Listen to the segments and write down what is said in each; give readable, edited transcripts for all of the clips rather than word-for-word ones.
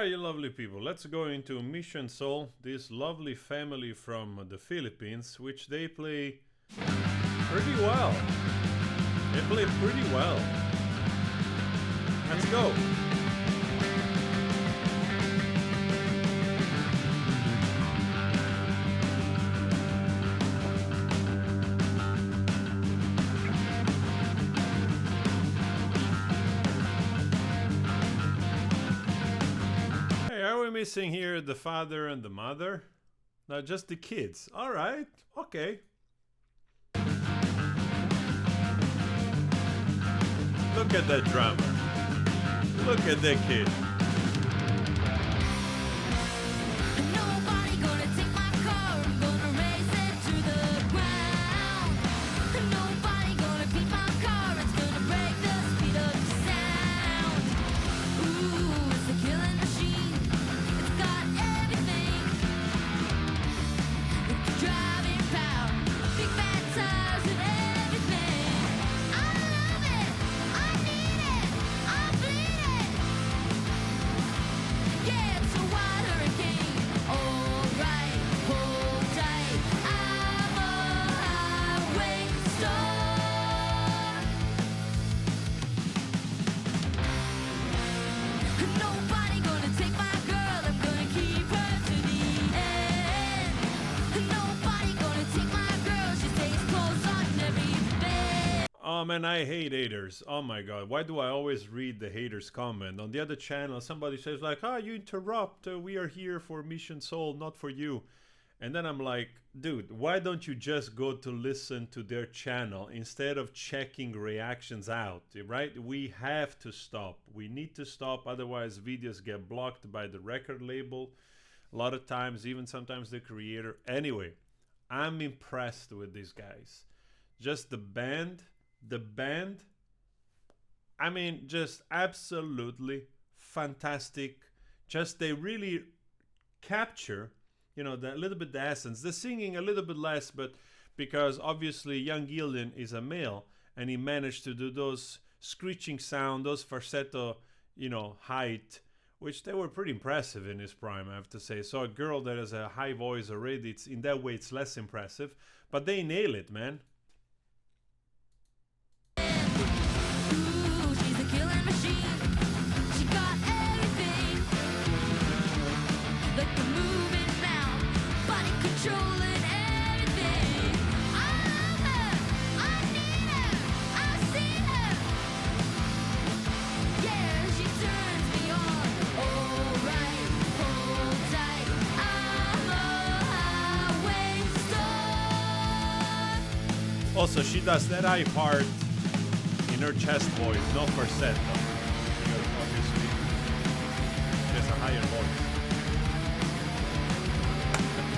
Alright, you lovely people, let's go into Mission Soul, this lovely family from the Philippines, which they play pretty well. They play pretty well. Let's go. Are we missing here the father and the mother? No, just the kids. Alright, okay. Look at that drummer. Look at that kid. Nobody gonna take my car, I'm gonna race it to the ground. Nobody gonna beat my car, it's gonna break the speed of the sound. Ooh, it's a killing machine. It's got everything. Driving power, big fat tires and everything. I love it, I need it, I bleed it. Yeah, it's a wild hurricane. Alright, hold tight. I'm a highway star. Nobody gonna take my girl, I'm gonna keep her to the end. Nobody gonna take my girl, she stays close on every bed. Oh man, I hate haters. Oh my god, why do I always read the haters comment? On the other channel, somebody says like, ah, you interrupt, we are here for Mission Soul, not for you. And then I'm like, dude, why don't you just go to listen to their channel instead of checking reactions out, right? We have to stop. We need to stop, otherwise videos get blocked by the record label. A lot of times, even sometimes the creator. Anyway, I'm impressed with these guys. Just the band, I mean, just absolutely fantastic. Just they really capture, you know, the little bit the essence. The singing a little bit less, but because obviously young Gillian is a male and he managed to do those screeching sound, those falsetto, you know, height, which they were pretty impressive in his prime, I have to say. So a girl that has a high voice already, it's in that way it's less impressive, but they nail it, man. Ooh, she's a killing machine. She got everything. Like the moving mouth, body controlling everything. I love her, I need her, I see her. Yeah, she turns me on. Alright, hold tight. I'm a highway star. Also, she does that high part in her chest voice, no falsetto. Because obviously, she has a higher voice.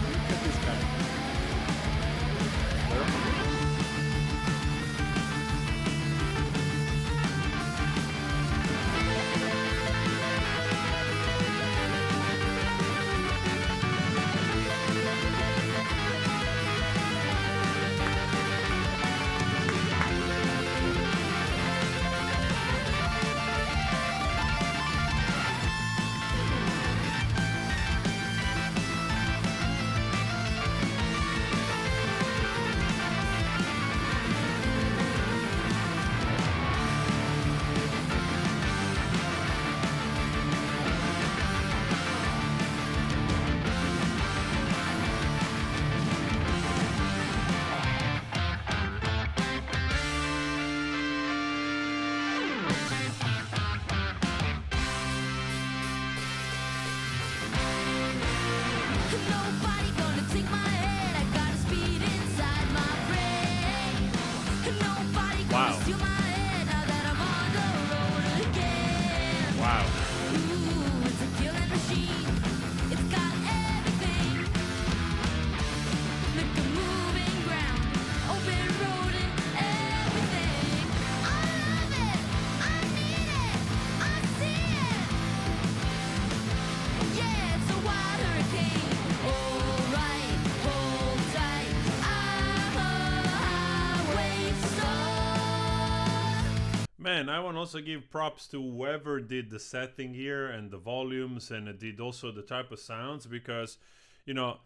Look at this guy. Man, I want to also give props to whoever did the setting here and the volumes and it did also the type of sounds because, you know,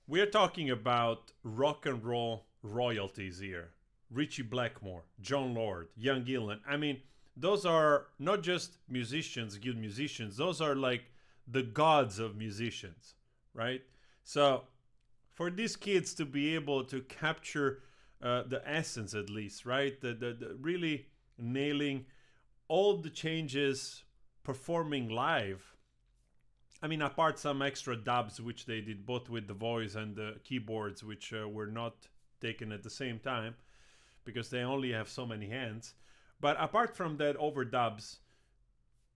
we're talking about rock and roll royalties here. Richie Blackmore, John Lord, Young Gillan. I mean, those are not just musicians, good musicians. Those are like the gods of musicians, right? So for these kids to be able to capture the essence, at least, right? The really nailing all the changes, performing live. I mean, apart some extra dubs, which they did both with the voice and the keyboards, which were not taken at the same time because they only have so many hands. But apart from that, overdubs,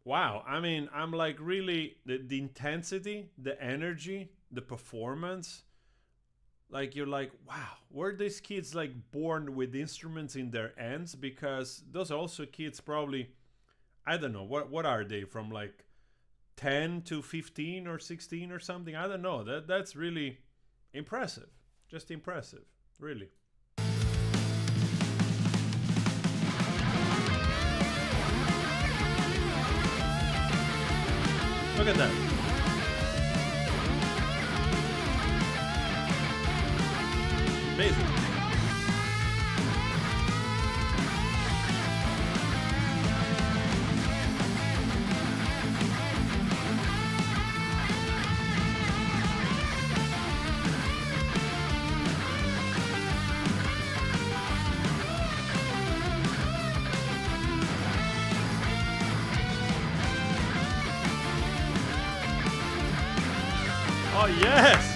wow. I mean, I'm like really, the intensity, the energy, the performance, like you're like, wow, were these kids like born with instruments in their hands? Because those are also kids probably, I don't know, what are they, from like 10 to 15 or 16 or something? I don't know. That's really impressive. Just impressive, really. Look at that. Amazing. Oh, yes!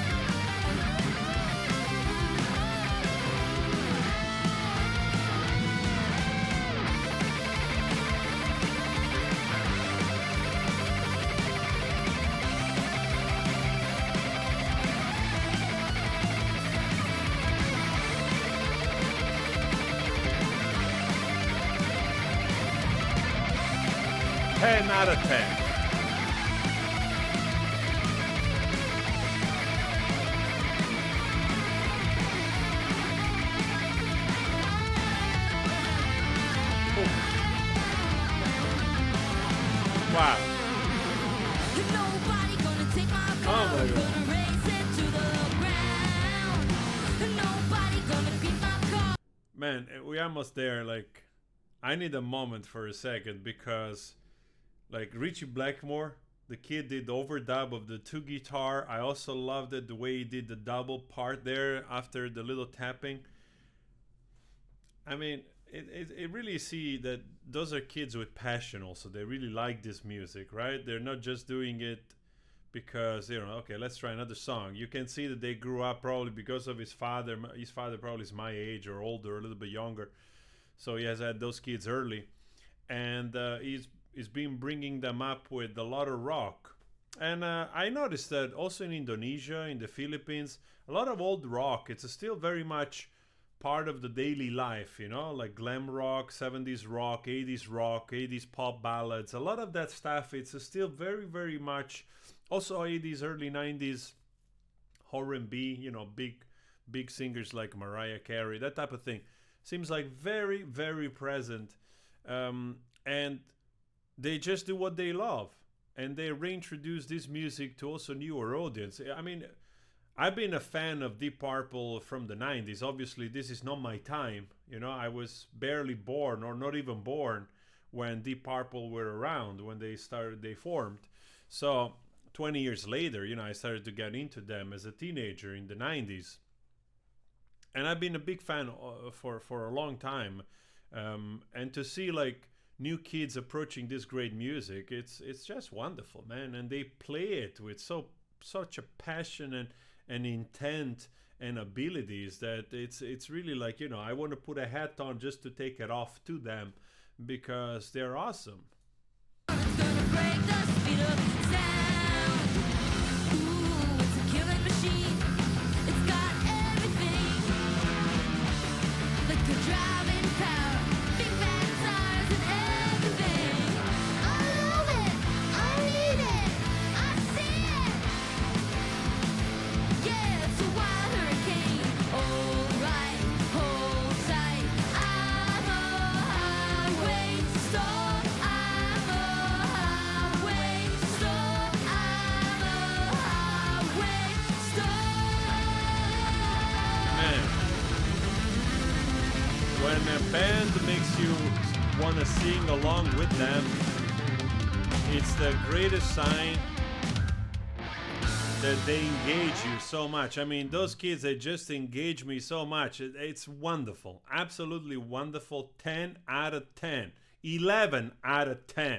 Ten out of 10. Wow. Nobody gonna take my car. Oh my God. Gonna race it to the ground. Nobody gonna beat my car. Man, we almost there. Like, I need a moment for a second because, like, Richie Blackmore, the kid did overdub of the 2 guitar. I also loved it the way he did the double part there after the little tapping. I mean, it really see that those are kids with passion also. They really like this music, right? They're not just doing it because, you know, okay, let's try another song. You can see that they grew up probably because of his father. His father probably is my age or older, a little bit younger. So he has had those kids early. And he's been bringing them up with a lot of rock. And I noticed that also in Indonesia, in the Philippines, a lot of old rock, it's still very much part of the daily life, you know, like glam rock, 70s rock, 80s pop ballads. A lot of that stuff, it's still very, very much, also 80s, early 90s, R&B, you know, big singers like Mariah Carey, that type of thing. Seems like very, very present. And they just do what they love. And they reintroduce this music to also newer audience. I mean, I've been a fan of Deep Purple from the 90s. Obviously, this is not my time. You know, I was barely born or not even born when Deep Purple were around, when they formed. So 20 years later, you know, I started to get into them as a teenager in the 90s. And I've been a big fan for a long time. And to see like new kids approaching this great music, it's just wonderful, man. And they play it with such a passion and intent and abilities that it's really like, you know, I want to put a hat on just to take it off to them because they're awesome. It's gonna break the speed of sound. Ooh, it's a killing machine. It's got everything. Like the driving power, big fat tires and everything. I love it. I need it. I see it. Yeah, it's a wild hurricane. Alright, hold tight. I'm a highway when a band makes you want to sing along with them, it's the greatest sign that they engage you so much. I mean, those kids, they just engage me so much. It's wonderful. Absolutely wonderful. 10 out of 10. 11 out of 10.